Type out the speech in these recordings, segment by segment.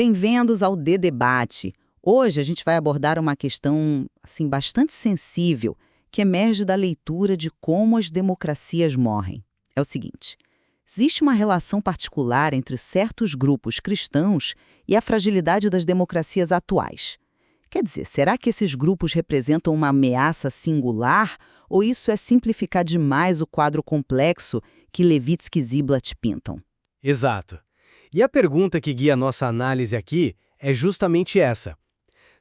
Bem-vindos ao Debate. Hoje a gente vai abordar uma questão assim bastante sensível que emerge da leitura de como as democracias morrem. É o seguinte: existe uma relação particular entre certos grupos cristãos e a fragilidade das democracias atuais. Quer dizer, será que esses grupos representam uma ameaça singular ou isso é simplificar demais o quadro complexo que Levitsky e Ziblatt pintam? Exato. E a pergunta que guia a nossa análise aqui é justamente essa.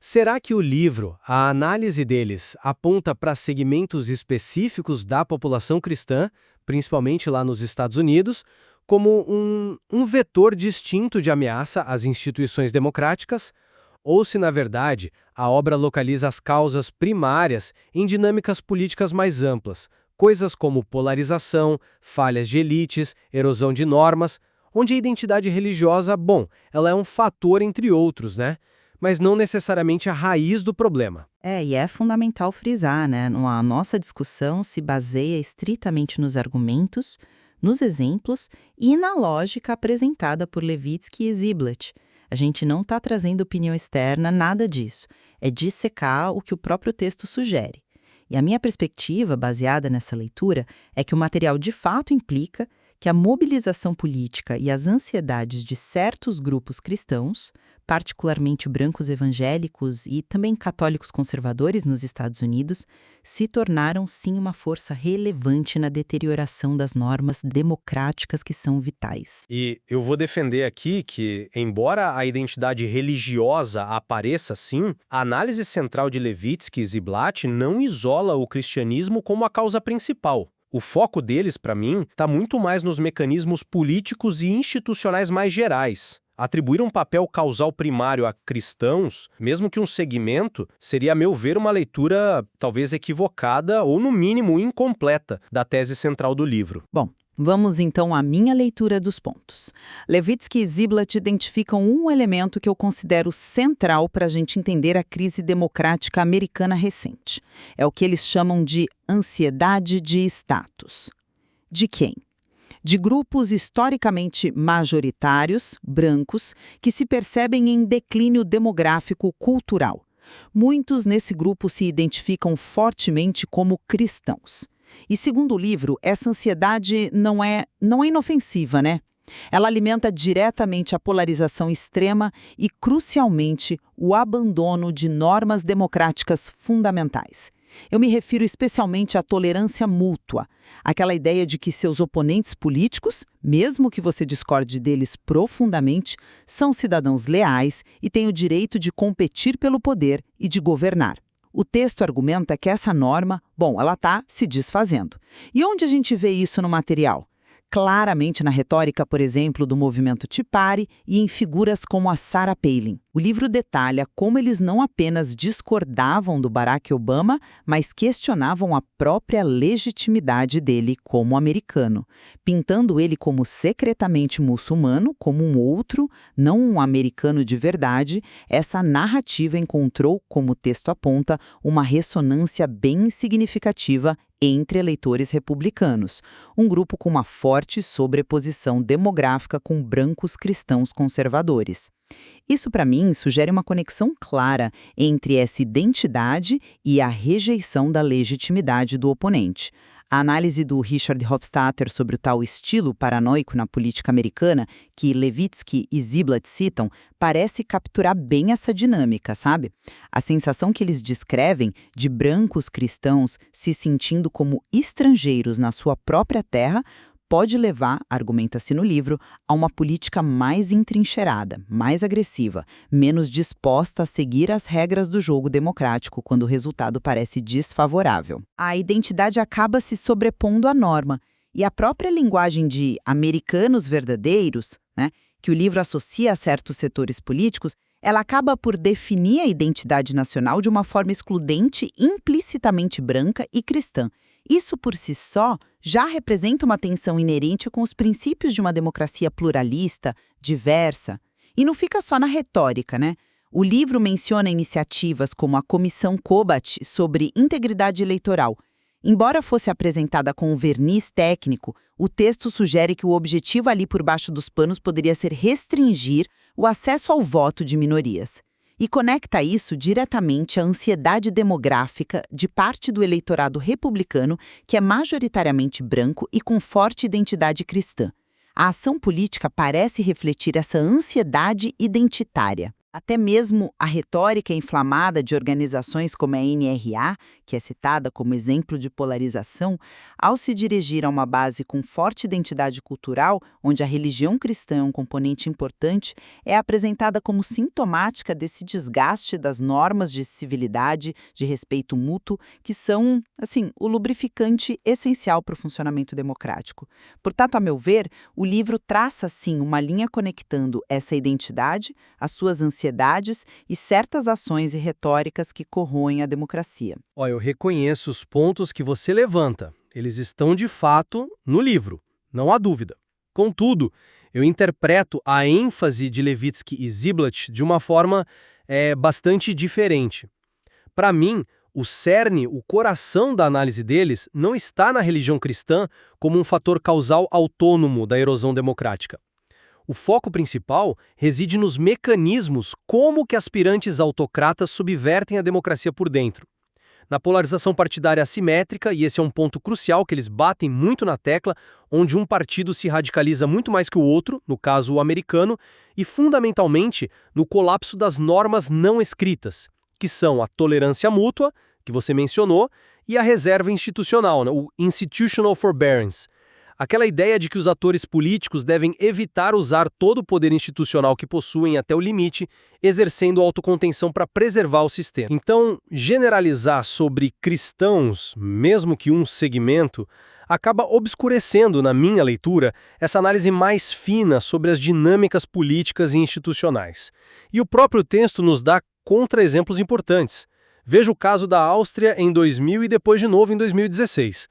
Será que o livro, a análise deles, aponta para segmentos específicos da população cristã, principalmente lá nos Estados Unidos, como um vetor distinto de ameaça às instituições democráticas? Ou se, na verdade, a obra localiza as causas primárias em dinâmicas políticas mais amplas, coisas como polarização, falhas de elites, erosão de normas, onde a identidade religiosa, ela é um fator entre outros, né? Mas não necessariamente a raiz do problema. E é fundamental frisar, né? A nossa discussão se baseia estritamente nos argumentos, nos exemplos e na lógica apresentada por Levitsky e Ziblatt. A gente não está trazendo opinião externa, nada disso. É dissecar o que o próprio texto sugere. E a minha perspectiva, baseada nessa leitura, é que o material de fato implica que a mobilização política e as ansiedades de certos grupos cristãos, particularmente brancos evangélicos e também católicos conservadores nos Estados Unidos, se tornaram sim uma força relevante na deterioração das normas democráticas que são vitais. E eu vou defender aqui que, embora a identidade religiosa apareça sim, a análise central de Levitsky e Ziblatt não isola o cristianismo como a causa principal. O foco deles, para mim, está muito mais nos mecanismos políticos e institucionais mais gerais. Atribuir um papel causal primário a cristãos, mesmo que um segmento, seria, a meu ver, uma leitura talvez equivocada ou, no mínimo, incompleta da tese central do livro. Bom, vamos então à minha leitura dos pontos. Levitsky e Ziblatt identificam um elemento que eu considero central para a gente entender a crise democrática americana recente. É o que eles chamam de ansiedade de status. De quem? De grupos historicamente majoritários, brancos, que se percebem em declínio demográfico cultural. Muitos nesse grupo se identificam fortemente como cristãos. E segundo o livro, essa ansiedade não é inofensiva, né? Ela alimenta diretamente a polarização extrema e, crucialmente, o abandono de normas democráticas fundamentais. Eu me refiro especialmente à tolerância mútua, aquela ideia de que seus oponentes políticos, mesmo que você discorde deles profundamente, são cidadãos leais e têm o direito de competir pelo poder e de governar. O texto argumenta que essa norma, ela está se desfazendo. E onde a gente vê isso no material? Claramente na retórica, por exemplo, do movimento Tea Party e em figuras como a Sarah Palin. O livro detalha como eles não apenas discordavam do Barack Obama, mas questionavam a própria legitimidade dele como americano, pintando ele como secretamente muçulmano, como um outro, não um americano de verdade. Essa narrativa encontrou, como o texto aponta, uma ressonância bem significativa entre eleitores republicanos, um grupo com uma forte sobreposição demográfica com brancos cristãos conservadores. Isso, para mim, sugere uma conexão clara entre essa identidade e a rejeição da legitimidade do oponente. A análise do Richard Hofstadter sobre o tal estilo paranoico na política americana, que Levitsky e Ziblatt citam, parece capturar bem essa dinâmica, sabe? A sensação que eles descrevem de brancos cristãos se sentindo como estrangeiros na sua própria terra pode levar, argumenta-se no livro, a uma política mais entrincheirada, mais agressiva, menos disposta a seguir as regras do jogo democrático quando o resultado parece desfavorável. A identidade acaba se sobrepondo à norma, e a própria linguagem de americanos verdadeiros, que o livro associa a certos setores políticos, ela acaba por definir a identidade nacional de uma forma excludente, implicitamente branca e cristã. Isso por si só já representa uma tensão inerente com os princípios de uma democracia pluralista, diversa. E não fica só na retórica, né? O livro menciona iniciativas como a Comissão Kobat sobre integridade eleitoral. Embora fosse apresentada com um verniz técnico, o texto sugere que o objetivo ali por baixo dos panos poderia ser restringir o acesso ao voto de minorias, e conecta isso diretamente à ansiedade demográfica de parte do eleitorado republicano, que é majoritariamente branco e com forte identidade cristã. A ação política parece refletir essa ansiedade identitária. Até mesmo a retórica inflamada de organizações como a NRA, que é citada como exemplo de polarização, ao se dirigir a uma base com forte identidade cultural, onde a religião cristã é um componente importante, é apresentada como sintomática desse desgaste das normas de civilidade, de respeito mútuo, que são, o lubrificante essencial para o funcionamento democrático. Portanto, a meu ver, o livro traça, sim, uma linha conectando essa identidade, as suas ansiedades e certas ações e retóricas que corroem a democracia. Eu reconheço os pontos que você levanta. Eles estão, de fato, no livro, não há dúvida. Contudo, eu interpreto a ênfase de Levitsky e Ziblatt de uma forma bastante diferente. Para mim, o cerne, o coração da análise deles não está na religião cristã como um fator causal autônomo da erosão democrática. O foco principal reside nos mecanismos como que aspirantes autocratas subvertem a democracia por dentro. Na polarização partidária assimétrica, e esse é um ponto crucial que eles batem muito na tecla, onde um partido se radicaliza muito mais que o outro, no caso o americano, e fundamentalmente no colapso das normas não escritas, que são a tolerância mútua, que você mencionou, e a reserva institucional, o institutional forbearance. Aquela ideia de que os atores políticos devem evitar usar todo o poder institucional que possuem até o limite, exercendo autocontenção para preservar o sistema. Então, generalizar sobre cristãos, mesmo que um segmento, acaba obscurecendo, na minha leitura, essa análise mais fina sobre as dinâmicas políticas e institucionais. E o próprio texto nos dá contra-exemplos importantes. Veja o caso da Áustria em 2000 e depois de novo em 2016.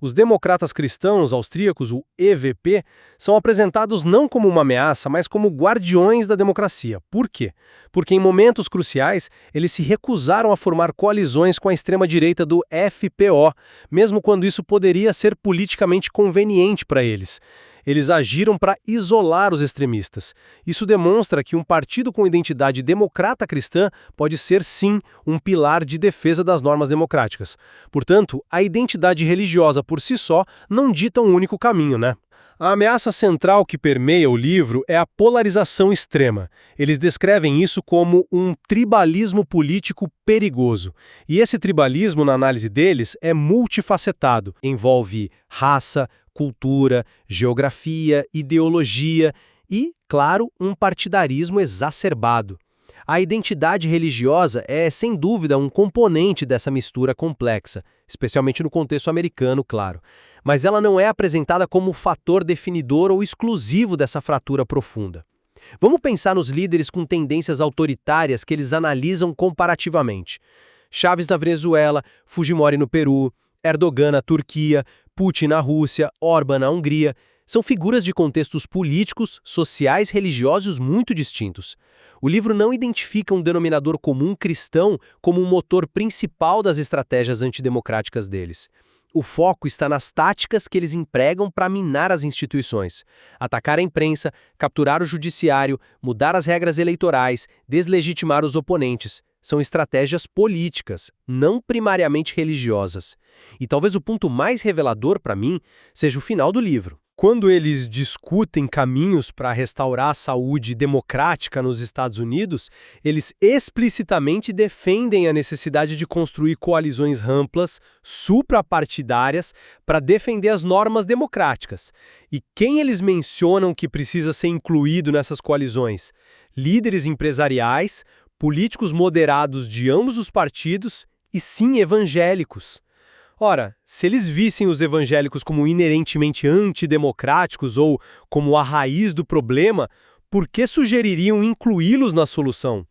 Os democratas cristãos austríacos, o EVP, são apresentados não como uma ameaça, mas como guardiões da democracia. Por quê? Porque em momentos cruciais, eles se recusaram a formar coalizões com a extrema-direita do FPO, mesmo quando isso poderia ser politicamente conveniente para eles. Eles agiram para isolar os extremistas. Isso demonstra que um partido com identidade democrata cristã pode ser, sim, um pilar de defesa das normas democráticas. Portanto, a identidade religiosa por si só não dita um único caminho, né? A ameaça central que permeia o livro é a polarização extrema. Eles descrevem isso como um tribalismo político perigoso. E esse tribalismo, na análise deles, é multifacetado. Envolve raça, cultura, geografia, ideologia e, claro, um partidarismo exacerbado. A identidade religiosa é, sem dúvida, um componente dessa mistura complexa, especialmente no contexto americano, claro. Mas ela não é apresentada como fator definidor ou exclusivo dessa fratura profunda. Vamos pensar nos líderes com tendências autoritárias que eles analisam comparativamente. Chávez na Venezuela, Fujimori no Peru, Erdogan na Turquia, Putin na Rússia, Orbán na Hungria. São figuras de contextos políticos, sociais e religiosos muito distintos. O livro não identifica um denominador comum cristão como um motor principal das estratégias antidemocráticas deles. O foco está nas táticas que eles empregam para minar as instituições, atacar a imprensa, capturar o judiciário, mudar as regras eleitorais, deslegitimar os oponentes. São estratégias políticas, não primariamente religiosas. E talvez o ponto mais revelador para mim seja o final do livro. Quando eles discutem caminhos para restaurar a saúde democrática nos Estados Unidos, eles explicitamente defendem a necessidade de construir coalizões amplas, suprapartidárias, para defender as normas democráticas. E quem eles mencionam que precisa ser incluído nessas coalizões? Líderes empresariais, políticos moderados de ambos os partidos e, sim, evangélicos. Ora, se eles vissem os evangélicos como inerentemente antidemocráticos ou como a raiz do problema, por que sugeririam incluí-los na solução?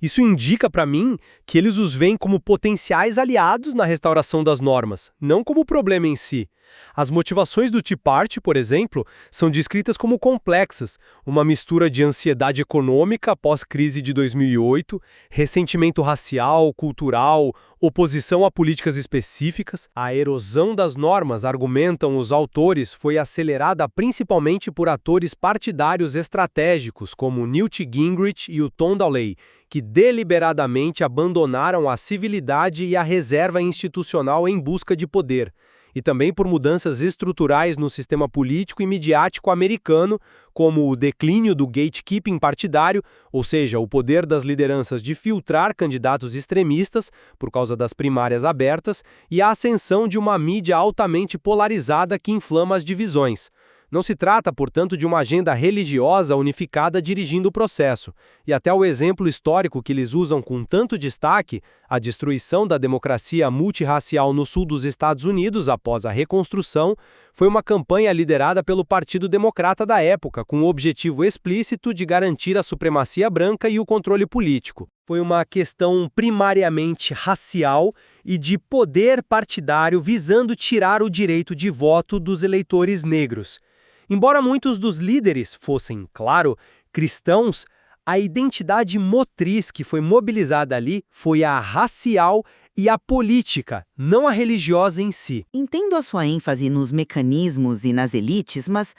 Isso indica para mim que eles os veem como potenciais aliados na restauração das normas, não como problema em si. As motivações do Tea Party, por exemplo, são descritas como complexas, uma mistura de ansiedade econômica após crise de 2008, ressentimento racial, cultural, oposição a políticas específicas. A erosão das normas, argumentam os autores, foi acelerada principalmente por atores partidários estratégicos como Newt Gingrich e o Tom Daley, que deliberadamente abandonaram a civilidade e a reserva institucional em busca de poder, e também por mudanças estruturais no sistema político e midiático americano, como o declínio do gatekeeping partidário, ou seja, o poder das lideranças de filtrar candidatos extremistas por causa das primárias abertas, e a ascensão de uma mídia altamente polarizada que inflama as divisões. Não se trata, portanto, de uma agenda religiosa unificada dirigindo o processo, e até o exemplo histórico que eles usam com tanto destaque, a destruição da democracia multirracial no sul dos Estados Unidos após a reconstrução, foi uma campanha liderada pelo Partido Democrata da época, com o objetivo explícito de garantir a supremacia branca e o controle político. Foi uma questão primariamente racial e de poder partidário visando tirar o direito de voto dos eleitores negros. Embora muitos dos líderes fossem, claro, cristãos, a identidade motriz que foi mobilizada ali foi a racial e a política, não a religiosa em si. Entendo a sua ênfase nos mecanismos e nas elites, mas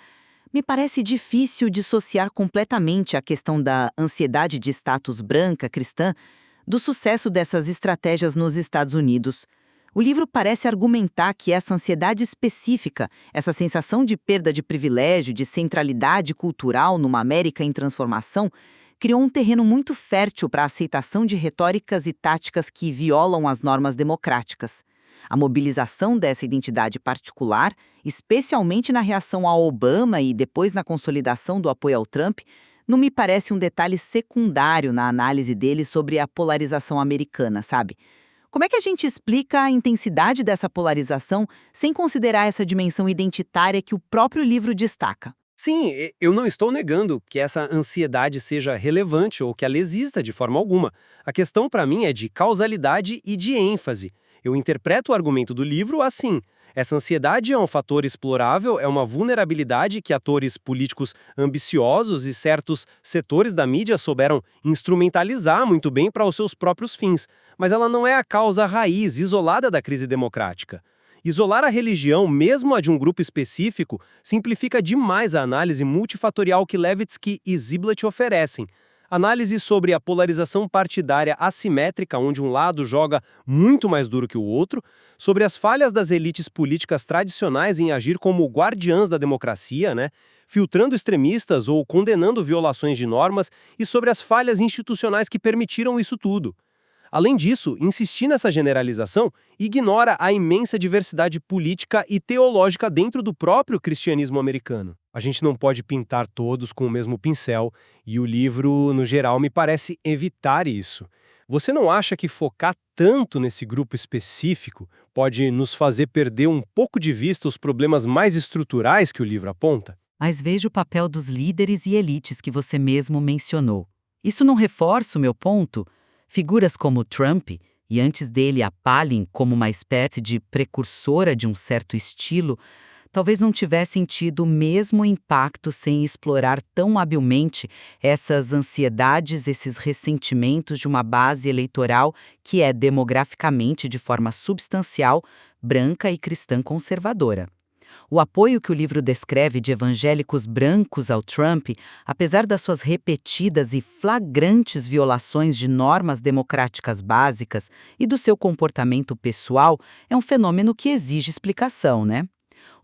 me parece difícil dissociar completamente a questão da ansiedade de status branca cristã do sucesso dessas estratégias nos Estados Unidos. O livro parece argumentar que essa ansiedade específica, essa sensação de perda de privilégio, de centralidade cultural numa América em transformação, criou um terreno muito fértil para a aceitação de retóricas e táticas que violam as normas democráticas. A mobilização dessa identidade particular, especialmente na reação a Obama e depois na consolidação do apoio ao Trump, não me parece um detalhe secundário na análise dele sobre a polarização americana, sabe? Como é que a gente explica a intensidade dessa polarização sem considerar essa dimensão identitária que o próprio livro destaca? Sim, eu não estou negando que essa ansiedade seja relevante ou que ela exista de forma alguma. A questão para mim é de causalidade e de ênfase. Eu interpreto o argumento do livro assim. Essa ansiedade é um fator explorável, é uma vulnerabilidade que atores políticos ambiciosos e certos setores da mídia souberam instrumentalizar muito bem para os seus próprios fins. Mas ela não é a causa raiz, isolada da crise democrática. Isolar a religião, mesmo a de um grupo específico, simplifica demais a análise multifatorial que Levitsky e Ziblatt oferecem. Análise sobre a polarização partidária assimétrica, onde um lado joga muito mais duro que o outro, sobre as falhas das elites políticas tradicionais em agir como guardiãs da democracia, filtrando extremistas ou condenando violações de normas, e sobre as falhas institucionais que permitiram isso tudo. Além disso, insistir nessa generalização ignora a imensa diversidade política e teológica dentro do próprio cristianismo americano. A gente não pode pintar todos com o mesmo pincel, e o livro, no geral, me parece evitar isso. Você não acha que focar tanto nesse grupo específico pode nos fazer perder um pouco de vista os problemas mais estruturais que o livro aponta? Mas veja o papel dos líderes e elites que você mesmo mencionou. Isso não reforça o meu ponto? Figuras como Trump, e antes dele a Palin como uma espécie de precursora de um certo estilo, talvez não tivessem tido o mesmo impacto sem explorar tão habilmente essas ansiedades, esses ressentimentos de uma base eleitoral que é demograficamente, de forma substancial, branca e cristã conservadora. O apoio que o livro descreve de evangélicos brancos ao Trump, apesar das suas repetidas e flagrantes violações de normas democráticas básicas e do seu comportamento pessoal, é um fenômeno que exige explicação,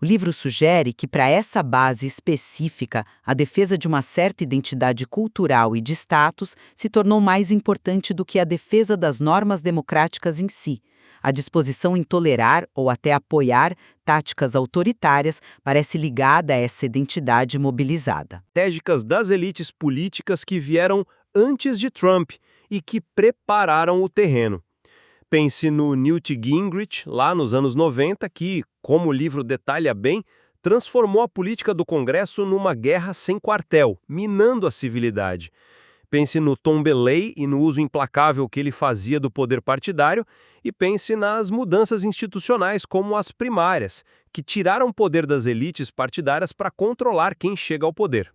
O livro sugere que, para essa base específica, a defesa de uma certa identidade cultural e de status se tornou mais importante do que a defesa das normas democráticas em si. A disposição em tolerar ou até apoiar táticas autoritárias parece ligada a essa identidade mobilizada. Estratégicas das elites políticas que vieram antes de Trump e que prepararam o terreno. Pense no Newt Gingrich, lá nos anos 90, que, como o livro detalha bem, transformou a política do Congresso numa guerra sem quartel, minando a civilidade. Pense no Tom Belay e no uso implacável que ele fazia do poder partidário, e pense nas mudanças institucionais como as primárias, que tiraram o poder das elites partidárias para controlar quem chega ao poder.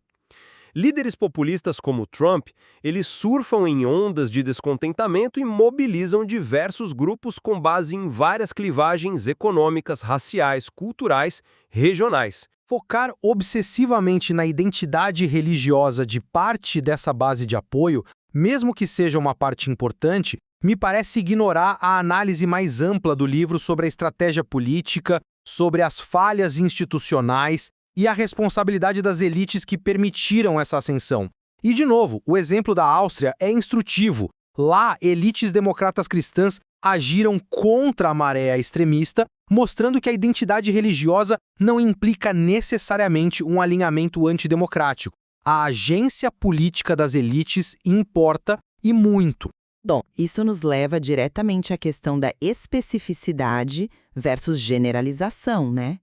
Líderes populistas como Trump, eles surfam em ondas de descontentamento e mobilizam diversos grupos com base em várias clivagens econômicas, raciais, culturais, regionais. Focar obsessivamente na identidade religiosa de parte dessa base de apoio, mesmo que seja uma parte importante, me parece ignorar a análise mais ampla do livro sobre a estratégia política, sobre as falhas institucionais e a responsabilidade das elites que permitiram essa ascensão. E, de novo, o exemplo da Áustria é instrutivo. Lá, elites democratas cristãs agiram contra a maré extremista, mostrando que a identidade religiosa não implica necessariamente um alinhamento antidemocrático. A agência política das elites importa e muito. Bom, isso nos leva diretamente à questão da especificidade versus generalização, né?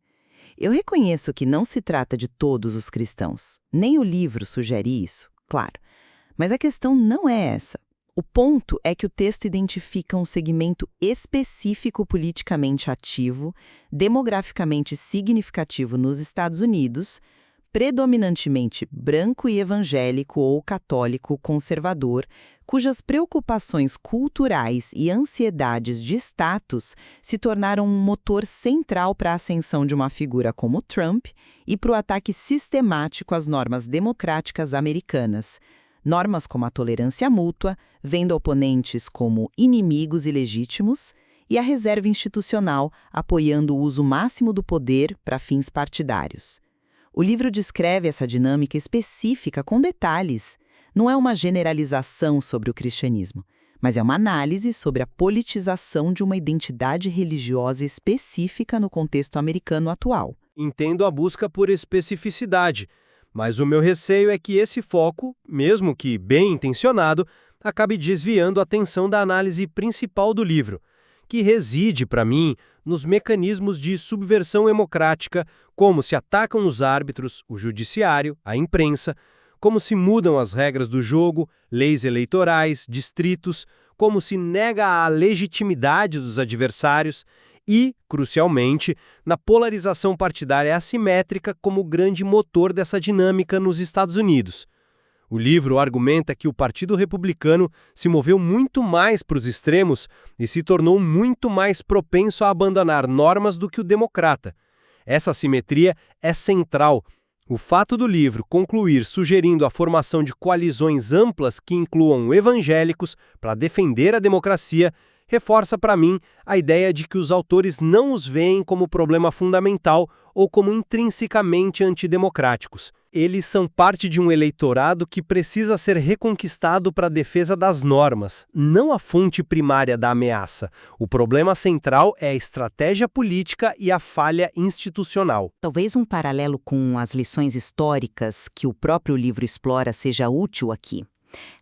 Eu reconheço que não se trata de todos os cristãos. Nem o livro sugere isso, claro. Mas a questão não é essa. O ponto é que o texto identifica um segmento específico politicamente ativo, demograficamente significativo nos Estados Unidos, predominantemente branco e evangélico ou católico conservador, cujas preocupações culturais e ansiedades de status se tornaram um motor central para a ascensão de uma figura como Trump e para o ataque sistemático às normas democráticas americanas. Normas como a tolerância mútua, vendo oponentes como inimigos ilegítimos, e a reserva institucional, apoiando o uso máximo do poder para fins partidários. O livro descreve essa dinâmica específica com detalhes. Não é uma generalização sobre o cristianismo, mas é uma análise sobre a politização de uma identidade religiosa específica no contexto americano atual. Entendo a busca por especificidade, mas o meu receio é que esse foco, mesmo que bem intencionado, acabe desviando a atenção da análise principal do livro, que reside, para mim, nos mecanismos de subversão democrática, como se atacam os árbitros, o judiciário, a imprensa, como se mudam as regras do jogo, leis eleitorais, distritos, como se nega a legitimidade dos adversários e, crucialmente, na polarização partidária assimétrica como grande motor dessa dinâmica nos Estados Unidos. O livro argumenta que o Partido Republicano se moveu muito mais para os extremos e se tornou muito mais propenso a abandonar normas do que o democrata. Essa assimetria é central. O fato do livro concluir sugerindo a formação de coalizões amplas que incluam evangélicos para defender a democracia reforça para mim a ideia de que os autores não os veem como problema fundamental ou como intrinsecamente antidemocráticos. Eles são parte de um eleitorado que precisa ser reconquistado para a defesa das normas, não a fonte primária da ameaça. O problema central é a estratégia política e a falha institucional. Talvez um paralelo com as lições históricas que o próprio livro explora seja útil aqui.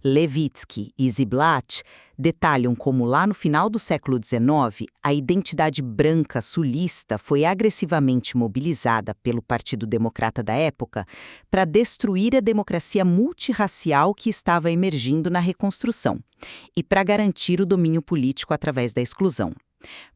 Levitsky e Ziblatt detalham como lá no final do século XIX, a identidade branca sulista foi agressivamente mobilizada pelo Partido Democrata da época para destruir a democracia multirracial que estava emergindo na reconstrução e para garantir o domínio político através da exclusão.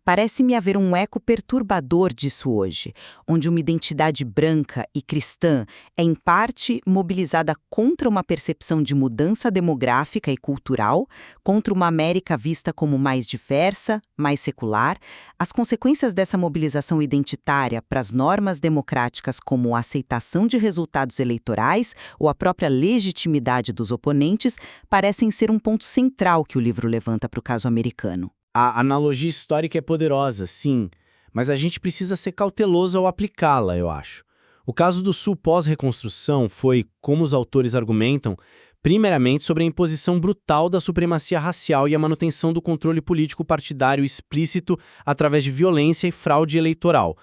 Parece-me haver um eco perturbador disso hoje, onde uma identidade branca e cristã é, em parte, mobilizada contra uma percepção de mudança demográfica e cultural, contra uma América vista como mais diversa, mais secular. As consequências dessa mobilização identitária para as normas democráticas, como a aceitação de resultados eleitorais ou a própria legitimidade dos oponentes, parecem ser um ponto central que o livro levanta para o caso americano. A analogia histórica é poderosa, sim, mas a gente precisa ser cauteloso ao aplicá-la, eu acho. O caso do Sul pós-reconstrução foi, como os autores argumentam, primeiramente sobre a imposição brutal da supremacia racial e a manutenção do controle político partidário explícito através de violência e fraude eleitoral.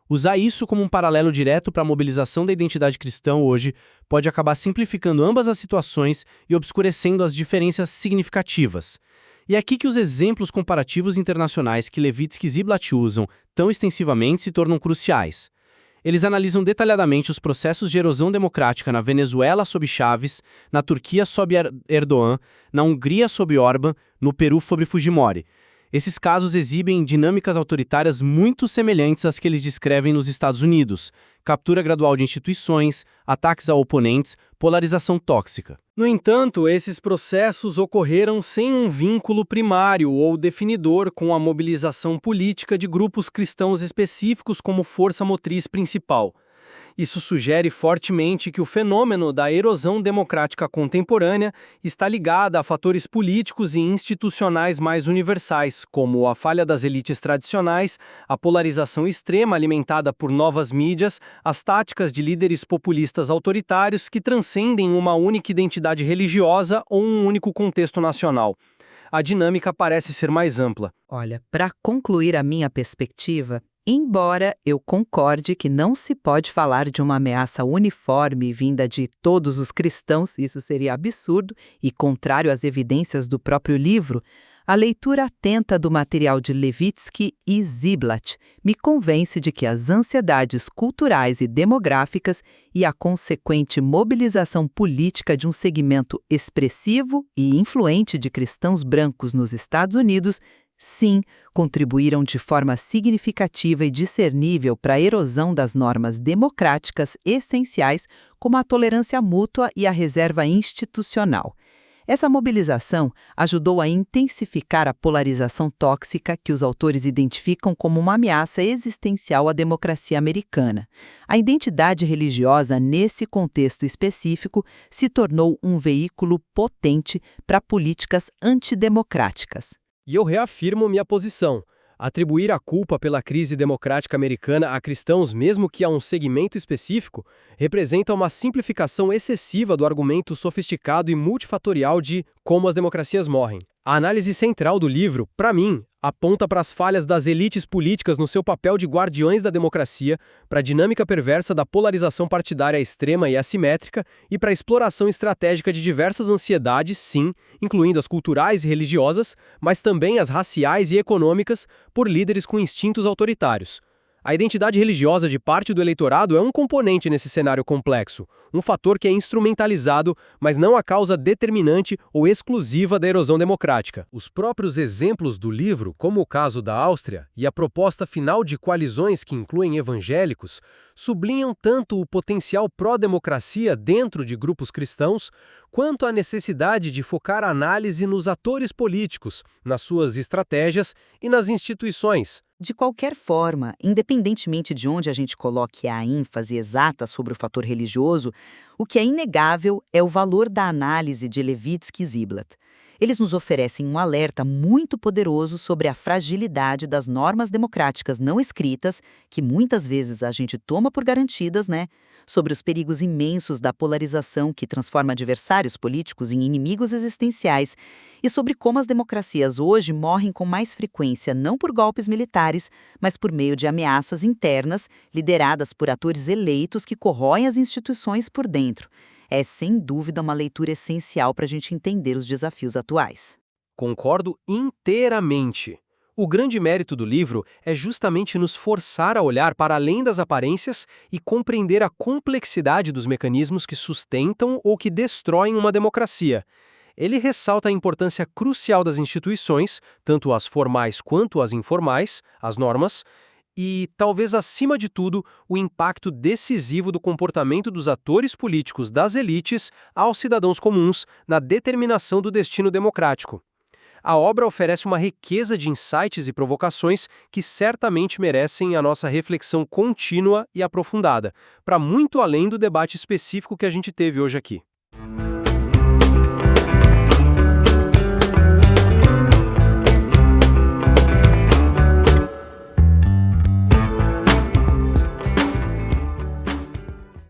Usar isso como um paralelo direto para a mobilização da identidade cristã hoje pode acabar simplificando ambas as situações e obscurecendo as diferenças significativas. E é aqui que os exemplos comparativos internacionais que Levitsky e Ziblatt usam tão extensivamente se tornam cruciais. Eles analisam detalhadamente os processos de erosão democrática na Venezuela sob Chávez, na Turquia sob Erdogan, na Hungria sob Orbán, no Peru sob Fujimori. Esses casos exibem dinâmicas autoritárias muito semelhantes às que eles descrevem nos Estados Unidos: captura gradual de instituições, ataques a oponentes, polarização tóxica. No entanto, esses processos ocorreram sem um vínculo primário ou definidor com a mobilização política de grupos cristãos específicos como força motriz principal. Isso sugere fortemente que o fenômeno da erosão democrática contemporânea está ligado a fatores políticos e institucionais mais universais, como a falha das elites tradicionais, a polarização extrema alimentada por novas mídias, as táticas de líderes populistas autoritários que transcendem uma única identidade religiosa ou um único contexto nacional. A dinâmica parece ser mais ampla. Olha, para concluir a minha perspectiva, embora eu concorde que não se pode falar de uma ameaça uniforme vinda de todos os cristãos, isso seria absurdo e contrário às evidências do próprio livro, a leitura atenta do material de Levitsky e Ziblatt me convence de que as ansiedades culturais e demográficas e a consequente mobilização política de um segmento expressivo e influente de cristãos brancos nos Estados Unidos sim, contribuíram de forma significativa e discernível para a erosão das normas democráticas essenciais, como a tolerância mútua e a reserva institucional. Essa mobilização ajudou a intensificar a polarização tóxica que os autores identificam como uma ameaça existencial à democracia americana. A identidade religiosa, nesse contexto específico, se tornou um veículo potente para políticas antidemocráticas. E eu reafirmo minha posição. Atribuir a culpa pela crise democrática americana a cristãos, mesmo que a um segmento específico, representa uma simplificação excessiva do argumento sofisticado e multifatorial de como as democracias morrem. A análise central do livro, para mim, aponta para as falhas das elites políticas no seu papel de guardiões da democracia, para a dinâmica perversa da polarização partidária extrema e assimétrica e para a exploração estratégica de diversas ansiedades, sim, incluindo as culturais e religiosas, mas também as raciais e econômicas, por líderes com instintos autoritários. A identidade religiosa de parte do eleitorado é um componente nesse cenário complexo, um fator que é instrumentalizado, mas não a causa determinante ou exclusiva da erosão democrática. Os próprios exemplos do livro, como o caso da Áustria e a proposta final de coalizões que incluem evangélicos, sublinham tanto o potencial pró-democracia dentro de grupos cristãos, quanto a necessidade de focar a análise nos atores políticos, nas suas estratégias e nas instituições. De qualquer forma, independentemente de onde a gente coloque a ênfase exata sobre o fator religioso, o que é inegável é o valor da análise de Levitsky e Ziblatt. Eles nos oferecem um alerta muito poderoso sobre a fragilidade das normas democráticas não escritas, que muitas vezes a gente toma por garantidas, né? Sobre os perigos imensos da polarização que transforma adversários políticos em inimigos existenciais e sobre como as democracias hoje morrem com mais frequência não por golpes militares, mas por meio de ameaças internas lideradas por atores eleitos que corroem as instituições por dentro. É, sem dúvida, uma leitura essencial para a gente entender os desafios atuais. Concordo inteiramente. O grande mérito do livro é justamente nos forçar a olhar para além das aparências e compreender a complexidade dos mecanismos que sustentam ou que destroem uma democracia. Ele ressalta a importância crucial das instituições, tanto as formais quanto as informais, as normas, e, talvez acima de tudo, o impacto decisivo do comportamento dos atores políticos das elites aos cidadãos comuns na determinação do destino democrático. A obra oferece uma riqueza de insights e provocações que certamente merecem a nossa reflexão contínua e aprofundada, para muito além do debate específico que a gente teve hoje aqui.